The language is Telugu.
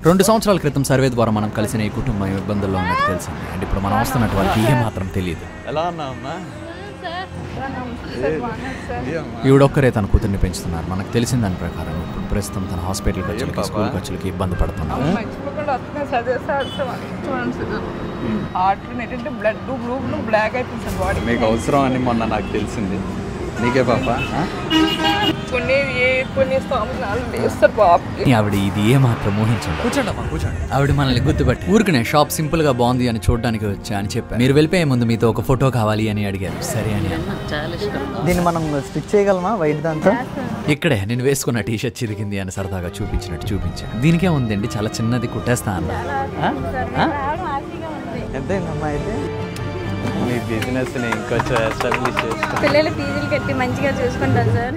2 సంవత్సరాల క్రితం సర్వే ద్వారా మనం కలిసిన ఈ కుటుంబం ఇబ్బందుల్లో ఉన్నట్టు తెలిసింది. అండ్ ఇప్పుడు మనం వస్తున్నట్టు వాళ్ళకి ఏ మాత్రం తెలియదు. ఎలా ఉన్నావమ్మా? ఈవిడొక్కరే తన కూతుర్ని పెంచుతున్నారు. మనకు తెలిసిన దాని ప్రకారం ఇప్పుడు ప్రస్తుతం తన హాస్పిటల్ ఖర్చులకి స్కూల్ ఖర్చులకి ఇబ్బంది పడుతున్నారు. మీకు అవసరం అని మొన్న నాకు తెలిసింది. నీకే పాప? ఆవిడ ఇది ఏ మాత్రం ఊహించండి. కూర్చోండి. ఆవిడ మనల్ని గుర్తుపట్టి ఊరికి నేను షాప్ సింపుల్ గా బాగుంది అని చూడడానికి వచ్చా అని చెప్పాను. మీరు వెళ్ళిపోయే ముందు మీతో ఒక ఫోటో కావాలి అని అడిగారు. సరే అని దీన్ని మనం స్టిచ్ చేయగలమా వైట్ దాంతో? ఇక్కడే నేను వేసుకున్న టీషర్ట్ చిరిగింది అని సరదాగా చూపించినట్టు చూపించాను. దీనికే ఉందండి, చాలా చిన్నది, కుట్టేస్తా అన్న. ఎంతైందమ్మా అయితే? మీ బిజినెస్ ని ఇంకొంచెం ఎస్టాబ్లిష్ చేస్తాను. పిల్లల ఫీజులు కట్టి మంచిగా చూసుకుంటాను సార్.